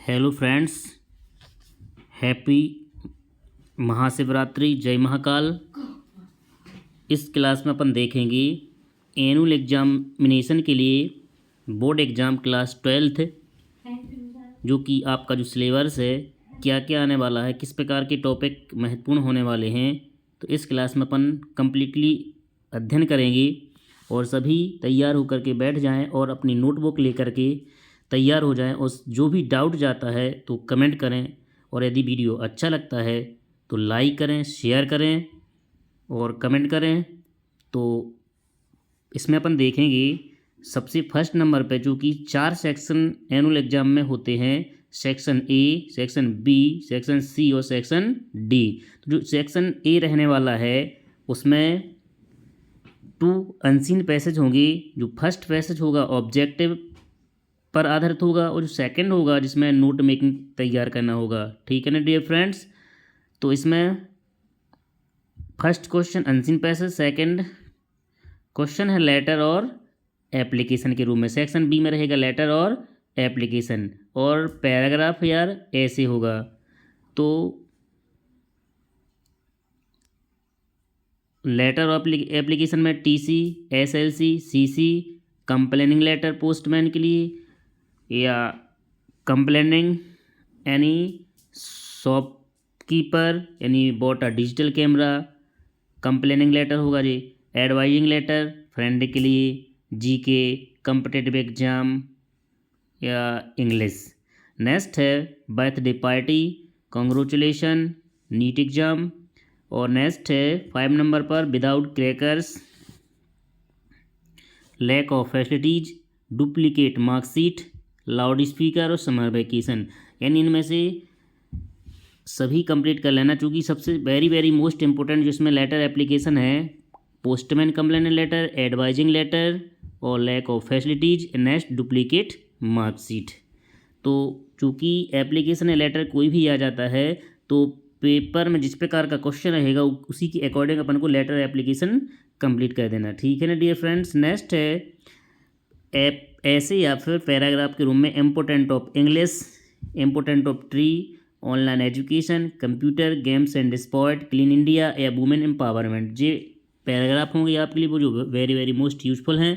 Hello friends, happy Mahashivratri, जय महाकाल। इस class में अपन देखेंगे एनुअल एग्जामिनेशन के लिए बोर्ड एग्ज़ाम क्लास 12th, जो कि आपका जो सिलेबस है क्या क्या आने वाला है, किस प्रकार के टॉपिक महत्वपूर्ण होने वाले हैं। तो इस क्लास में अपन कम्प्लीटली अध्ययन करेंगे और सभी तैयार होकर के बैठ जाएं और अपनी नोटबुक लेकर के तैयार हो जाएं। और जो भी डाउट जाता है तो कमेंट करें, और यदि वीडियो अच्छा लगता है तो लाइक करें, शेयर करें और कमेंट करें। तो इसमें अपन देखेंगे सबसे फर्स्ट नंबर पे, जो कि 4 सेक्शन एनुअल एग्जाम में होते हैं, section A, section B, section C और सेक्शन डी। तो जो सेक्शन ए रहने वाला है उसमें 2 अनसीन पैसेज होंगे। जो फर्स्ट पैसेज होगा ऑब्जेक्टिव पर आधारित होगा, और जो सेकंड होगा जिसमें नोट मेकिंग तैयार करना होगा। ठीक है ना डियर फ्रेंड्स। तो इसमें first question unseen passage, second question है लेटर और एप्लीकेशन के रूप में। सेक्शन बी में रहेगा लेटर और एप्लीकेशन, और पैराग्राफ यार ऐसे होगा। तो लेटर और एप्लीकेशन में TC, SLC, CC, complaining letter postman के लिए, या कंप्लेनिंग एनी शॉपकीपर यानी bought a digital camera, complaining letter होगा जी। एडवाइजिंग लेटर फ्रेंड के लिए, जीके, कॉम्पिटिटिव एग्जाम या इंग्लिश। नेक्स्ट है birthday party, congratulation, NEET exam. और नेक्स्ट है 5 नंबर पर without crackers, lack of facilities, duplicate marksheet, loud speaker और समर वेकेशन। यानी इनमें से सभी कंप्लीट कर लेना, चूँकि सबसे वेरी मोस्ट इंपॉर्टेंट जिसमें लेटर एप्लीकेशन है, postman complaint letter, advising letter और lack of facilities, next duplicate marksheet. तो चूँकि एप्लीकेशन या लेटर कोई भी आ जाता है तो पेपर में जिस प्रकार का क्वेश्चन रहेगा उसी के अकॉर्डिंग अपन को लेटर एप्लीकेशन कंप्लीट कर देना। ठीक है ना डियर फ्रेंड्स। नेक्स्ट है ऐसे या फिर पैराग्राफ के रूप में important of English, important of tree, online education, computer games and sport, clean India या वुमेन एम्पावरमेंट। ये पैराग्राफ होंगे आपके लिए वो जो वेरी मोस्ट यूजफुल हैं।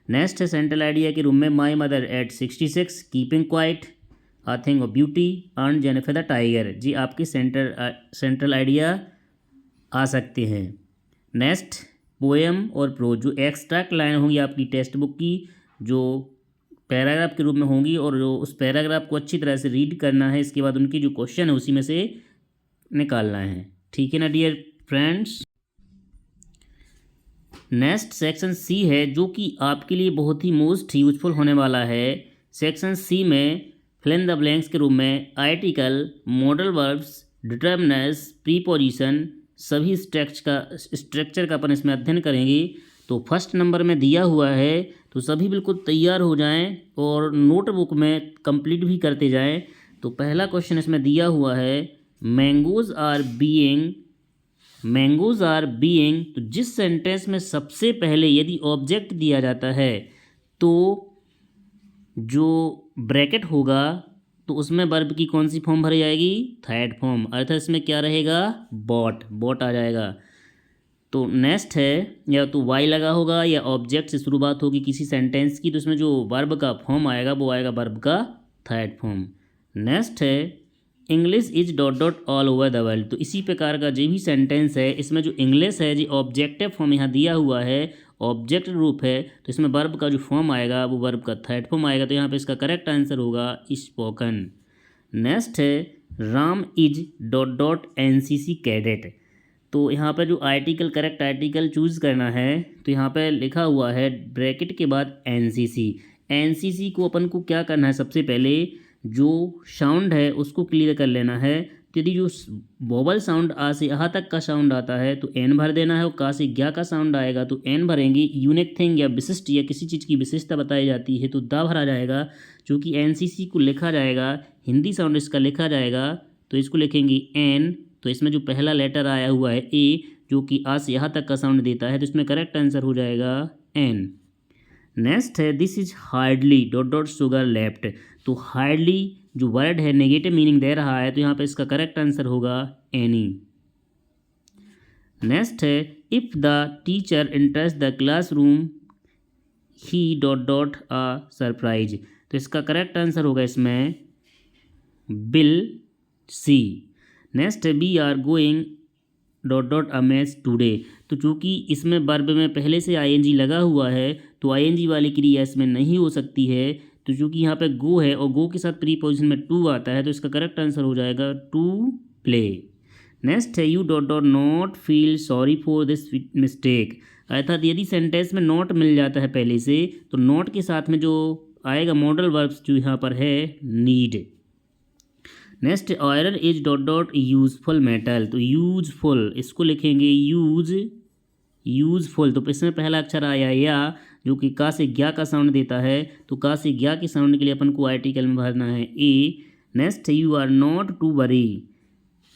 नेक्स्ट है सेंट्रल आइडिया के रूम में my mother at 66, keeping quiet, a thing of beauty, अर्न जेनिफर द टाइगर। जी आपके सेंट्रल आइडिया आ सकते हैं। नेक्स्ट पोएम और प्रोज, जो एक्सट्रैक्ट लाइन होंगी आपकी टेक्स्ट बुक की, जो पैराग्राफ के रूप में होंगी, और जो उस पैराग्राफ को अच्छी तरह से रीड करना है। इसके बाद उनकी जो क्वेश्चन है उसी में से निकालना है। ठीक है ना dear friends. Next section C है, जो कि आपके लिए बहुत ही मोस्ट यूजफुल होने वाला है। सेक्शन सी में फिल इन द ब्लैंक्स के रूप में article, modal verbs, determiners, preposition, सभी स्ट्रक्चर का अपन इसमें अध्ययन करेंगे। तो फर्स्ट नंबर में दिया हुआ है, तो सभी बिल्कुल तैयार हो जाएं और नोटबुक में कंप्लीट भी करते जाएं। तो पहला क्वेश्चन इसमें दिया हुआ है, मैंगोज आर बीइंग। तो जिस सेंटेंस में सबसे पहले यदि ऑब्जेक्ट दिया जाता है तो जो ब्रैकेट होगा तो उसमें वर्ब की कौन सी फॉर्म भरी जाएगी, थर्ड फॉर्म। अर्थात इसमें क्या रहेगा, बॉट आ जाएगा। तो नेक्स्ट है, या तो वाई लगा होगा या ऑब्जेक्ट से शुरुआत होगी किसी सेंटेंस की, तो इसमें जो वर्ब का फॉर्म आएगा वो आएगा वर्ब का थर्ड फॉर्म। नेक्स्ट है English is dot dot all over the world. तो इसी प्रकार का जो भी सेंटेंस है, इसमें जो इंग्लिश है जी ऑब्जेक्टिव फॉर्म यहाँ दिया हुआ है, ऑब्जेक्ट रूप है, तो इसमें वर्ब का जो फॉर्म आएगा वो वर्ब का थर्ड फॉर्म आएगा। तो यहाँ पे इसका करेक्ट आंसर होगा स्पोकन। नेक्स्ट है Ram is dot dot NCC cadet. तो यहाँ पर जो आर्टिकल, करेक्ट आर्टिकल चूज़ करना है, तो यहाँ पर लिखा हुआ है ब्रैकेट के बाद एनसीसी। एनसीसी को अपन को क्या करना है, सबसे पहले जो साउंड है उसको क्लियर कर लेना है। तो यदि जो वोवल साउंड आ से यहाँ तक का साउंड आता है तो एन भर देना है, और का से ग्या का साउंड आएगा तो एन भरेंगे। यूनिक थिंग या विशिष्ट या किसी चीज़ की विशेषता बताई जाती है तो दा भरा जाएगा। चूँकि एनसीसी को लिखा जाएगा, हिंदी साउंड इसका लिखा जाएगा, तो इसको लिखेंगे एन। तो इसमें जो पहला लेटर आया हुआ है ए, जो कि आ से यहाँ तक का साउंड देता है, तो इसमें करेक्ट आंसर हो जाएगा एन। नेक्स्ट है this is hardly dot dot sugar left. तो हार्डली जो वर्ड है नेगेटिव मीनिंग दे रहा है, तो यहाँ पे इसका करेक्ट आंसर होगा एनी। नेक्स्ट है if the teacher enters the classroom he dot dot a surprise. तो इसका करेक्ट आंसर होगा इसमें बिल सी। नेक्स्ट है we are going dot dot a match today. तो चूँकि इसमें वर्ब में पहले से आईएनजी लगा हुआ है, तो आईएनजी वाली क्रिया इसमें नहीं हो सकती है। तो चूँकि यहाँ पे गो है और गो के साथ प्रीपोजिशन में टू आता है, तो इसका करेक्ट आंसर हो जाएगा टू प्ले। नेक्स्ट है U dot dot not feel sorry for this mistake. अर्थात यदि सेंटेंस में नॉट मिल जाता है पहले से, तो नॉट के साथ में जो आएगा मॉडल वर्ब्स जो यहाँ पर है need. Next iron is dot dot useful metal. तो यूजफुल इसको लिखेंगे यूजफुल। तो इसमें पहला अक्षर आया या, जो कि का से ज्ञा का साउंड देता है, तो का से ज्ञा के साउंड के लिए अपन को आर्टिकल में भरना है a. Next you are not to worry.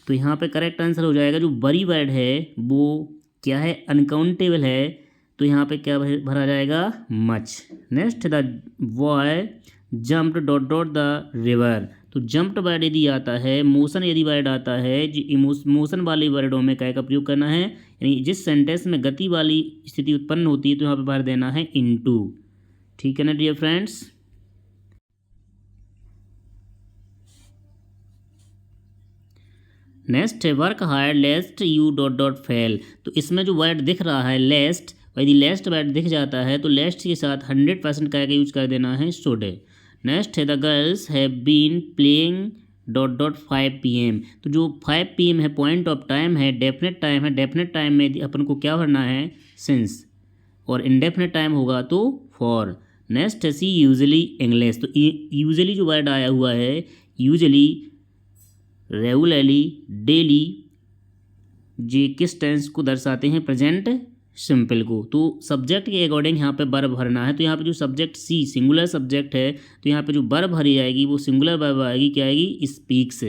तो यहाँ पे करेक्ट आंसर हो जाएगा जो वरी वर्ड है वो क्या है, अनकाउंटेबल है, तो यहाँ पे क्या भरा जाएगा much. Next the boy jumped dot dot the river. तो जंप्ड वर्ड यदि आता है, मोशन यदि वर्ड आता है, जो मोशन वाले वर्डों में क्या का प्रयोग करना है, यानी जिस सेंटेंस में गति वाली स्थिति उत्पन्न होती है, तो यहाँ पे भर देना है इनटू। ठीक है ना डियर फ्रेंड्स। नेक्स्ट है work hard लेस्ट U dot dot fail. तो इसमें जो वर्ड दिख रहा है लेस्ट, यदि लेस्ट वर्ड दिख जाता है तो लेस्ट के साथ 100% का यूज कर देना है शुड। नेक्स्ट है the girls have been playing dot dot 5 PM। तो जो 5 PM है पॉइंट ऑफ टाइम है, डेफिनेट टाइम है, डेफिनेट टाइम में अपन को क्या भरना है सिंस, और इनडेफिनेट टाइम होगा तो फॉर। नेक्स्ट है सी यूजली इंग्लिश। तो यूजली जो वर्ड आया हुआ है, यूजली, रेगुलरली, डेली, ये किस टेंस को दर्शाते हैं, प्रेजेंट सिंपल को। तो सब्जेक्ट के अकॉर्डिंग यहाँ पे वर्ब भरना है। तो यहाँ पे जो सब्जेक्ट सी सिंगुलर सब्जेक्ट है, तो यहाँ पे जो वर्ब भरी जाएगी वो सिंगुलर वर्ब आएगी, क्या आएगी, speaks.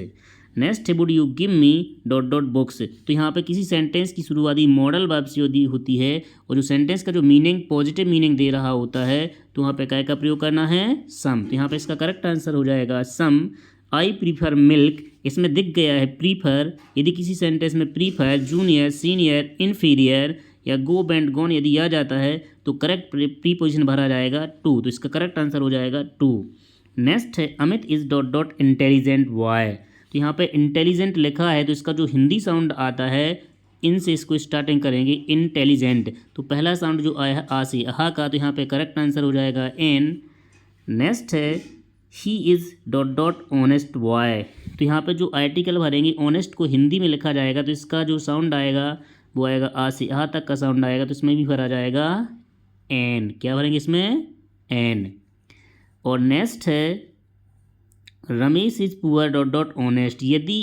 Next would you give me dot dot books. तो यहाँ पे किसी सेंटेंस की शुरुआती मॉडल वर्ब से यदि होती है और जो सेंटेंस का जो मीनिंग पॉजिटिव मीनिंग दे रहा होता है, तो वहाँ पे क्या का प्रयोग करना है सम। तो यहाँ पे इसका करेक्ट आंसर हो जाएगा सम। आई प्रीफर मिल्क, इसमें दिख गया है प्रीफर। यदि किसी सेंटेंस में प्रीफर, जूनियर, सीनियर, इन्फीरियर या गो बैंड गॉन यदि आ जाता है, तो करेक्ट प्रीपोजिशन भरा जाएगा टू। तो इसका करेक्ट आंसर हो जाएगा टू। नेक्स्ट है Amit is dot dot intelligent why. तो यहाँ पे इंटेलिजेंट लिखा है, तो इसका जो हिंदी साउंड आता है, इन से इसको स्टार्टिंग करेंगे इंटेलिजेंट। तो पहला साउंड जो आया है आ से अहा का, तो यहाँ पे करेक्ट आंसर हो जाएगा एन। नेक्स्ट है he is dot dot honest why. तो यहाँ पे जो आर्टिकल भरेंगे ऑनेस्ट को हिंदी में लिखा जाएगा, तो इसका जो साउंड आएगा वो आएगा आ से आ तक का साउंड आएगा, तो इसमें भी भरा जाएगा एन। क्या भरेंगे इसमें एन। और नेक्स्ट है Ramesh is poor dot dot honest. यदि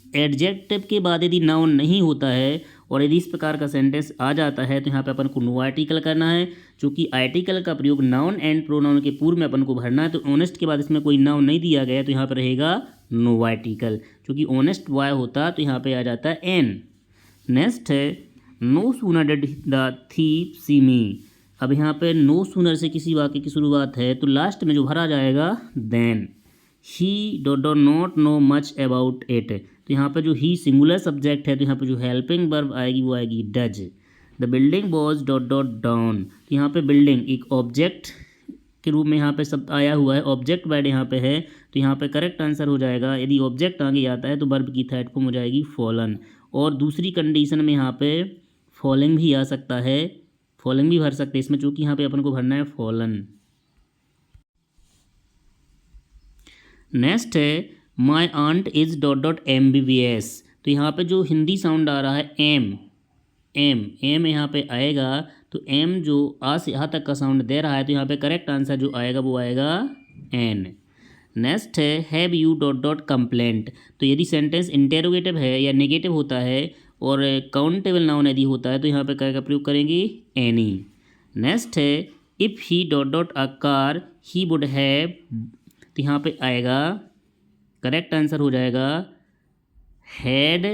एडजेक्टिव के बाद यदि नाउन नहीं होता है और यदि इस प्रकार का सेंटेंस आ जाता है, तो यहाँ पे अपन को नो आर्टिकल करना है। क्योंकि आर्टिकल का प्रयोग नाउन एंड प्रोनाउन के पूर्व में अपन को भरना है। तो ऑनेस्ट के बाद इसमें कोई नाउन नहीं दिया गया, तो यहाँ पर रहेगा नो आर्टिकल। क्योंकि ऑनेस्ट वाई होता तो यहाँ पे आ जाता है एन। नेक्स्ट है no sooner did the thief see me. अब यहाँ पे नो सूनर से किसी वाक्य की शुरुआत है, तो लास्ट में जो भरा जाएगा then. He dot dot not know much about it. तो यहाँ पे जो ही सिंगुलर सब्जेक्ट है, तो यहाँ पे जो हेल्पिंग वर्ब आएगी वो आएगी does. The building was dot dot down. तो यहाँ पे बिल्डिंग एक ऑब्जेक्ट के रूप में यहाँ पे सब आया हुआ है, ऑब्जेक्ट वर्ड यहाँ पे है, तो यहाँ पे करेक्ट आंसर हो जाएगा, यदि ऑब्जेक्ट आगे आता है तो वर्ब की थर्ड फॉर्म हो जाएगी फॉलन। और दूसरी कंडीशन में यहाँ पे फॉलिंग भी आ सकता है, फॉलिंग भी भर सकते हैं इसमें, चूँकि यहाँ पे अपन को भरना है फॉलन। नेक्स्ट है my aunt is dot dot MBBS। तो यहाँ पे जो हिंदी साउंड आ रहा है एम, एम यहाँ पे आएगा, तो एम जो आ से आ तक का साउंड दे रहा है, तो यहाँ पे करेक्ट आंसर जो आएगा वो आएगा एन। नेक्स्ट है have U dot dot complaint. तो यदि सेंटेंस इंटेरोगेटिव है या नेगेटिव होता है और काउंटेबल नाउन यदि होता है, तो यहाँ पे क्या का प्रयोग करेंगे एनी। नेक्स्ट है if he dot dot a car he would have. तो यहाँ पे आएगा करेक्ट आंसर हो जाएगा हैड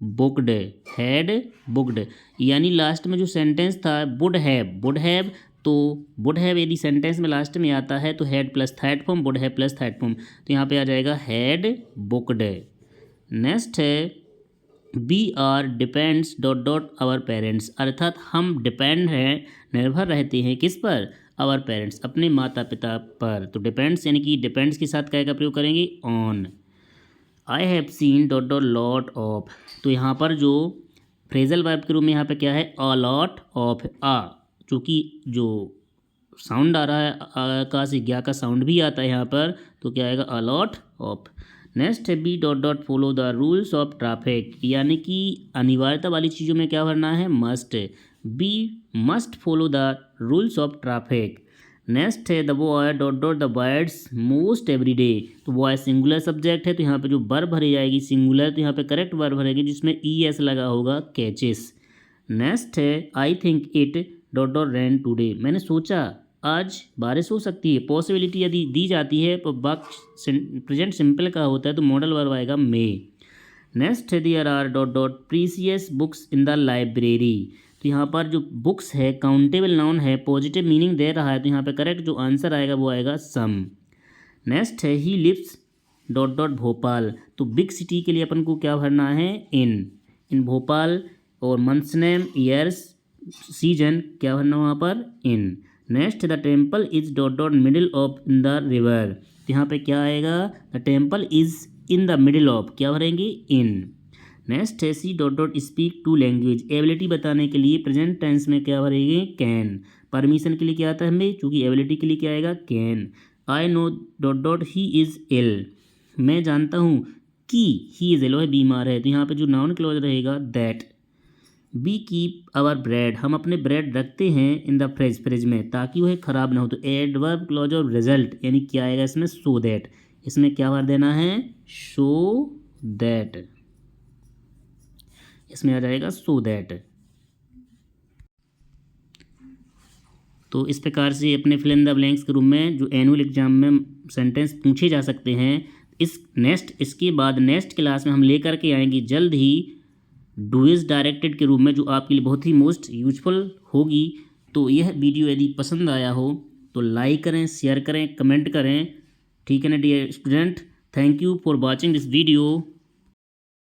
बुक्ड, यानी लास्ट में जो सेंटेंस था वुड हैव तो वुड हैव यदि सेंटेंस में लास्ट में आता है तो had plus third form, would have plus third form, तो यहाँ पे आ जाएगा हैड बुक्ड। नेक्स्ट है we are depends dot dot our parents, अर्थात हम डिपेंड हैं, निर्भर रहते हैं किस पर, आवर पेरेंट्स, अपने माता पिता पर। तो डिपेंड्स यानी कि डिपेंड्स के साथ क्या का प्रयोग करेंगे, on. I have seen dot dot lot of, तो यहाँ पर जो फ्रेजल वर्ब के रूप में यहाँ पे क्या है, अ लॉट ऑफ, आ चूँकि जो साउंड आ रहा है का से ज्ञा का साउंड भी आता है यहाँ पर, तो क्या आएगा, अ लॉट ऑफ। नेक्स्ट है B dot dot follow the rules of traffic, यानी कि अनिवार्यता वाली चीज़ों में क्या भरना है, must. B must follow the rules of traffic. Next है the boy dot dot the birds most every day, तो बॉय सिंगुलर सब्जेक्ट है, तो यहाँ पे जो वर्ब भरी जाएगी सिंगुलर, तो यहाँ पे करेक्ट वर्ब भरेगी जिसमें ई एस लगा होगा, कैचेस। नेक्स्ट है I think it dot dot rain today, मैंने सोचा आज बारिश हो सकती है, पॉसिबिलिटी यदि दी जाती है तो वाक्य प्रेजेंट सिंपल का होता है तो मॉडल वर्ब आएगा मे। नेक्स्ट है there are dot dot precious books in the library, तो यहाँ पर जो बुक्स है काउंटेबल नाउन है, पॉजिटिव मीनिंग दे रहा है, तो यहाँ पे करेक्ट जो आंसर आएगा वो आएगा सम। नेक्स्ट है he lives dot dot Bhopal, तो बिग सिटी के लिए अपन को क्या भरना है, इन भोपाल, और मंथ्स नेम, ईयर्स, सीजन क्या भरना वहाँ पर, in. Next the temple is dot dot middle of in the river, तो यहाँ पे क्या आएगा, the temple is in the middle of, क्या भरेंगे, इन। नेक्स्ट है C dot dot speak two language, ability बताने के लिए प्रेजेंट टेंस में क्या भरेंगे, कैन। परमिशन के लिए क्या आता है हमें, चूँकि एबिलिटी के लिए क्या आएगा, can. I know dot dot he is ill, मैं जानता हूँ कि ही इज़ इल, वह बीमार है, तो यहाँ पे जो नाउन क्लॉज रहेगा that. We keep our bread, हम अपने ब्रेड रखते हैं इन द फ्रिज में ताकि वह ख़राब ना हो, तो एडवर्ब क्लॉज ऑफ रिजल्ट यानी क्या आएगा इसमें, सो दैट, इसमें क्या भर देना है, शो दैट, इसमें आ जाएगा सो दैट। तो इस प्रकार से अपने फिल इन द ब्लैंक्स के रूप में जो एनुअल एग्जाम में सेंटेंस पूछे जा सकते हैं। इसके बाद नेक्स्ट क्लास में हम लेकर के आएंगे जल्द ही डू इज़ डायरेक्टेड के रूप में, जो आपके लिए बहुत ही मोस्ट यूजफुल होगी। तो यह वीडियो यदि पसंद आया हो तो लाइक करें, शेयर करें, कमेंट करें, ठीक है ना dear student. Thank you for watching this video.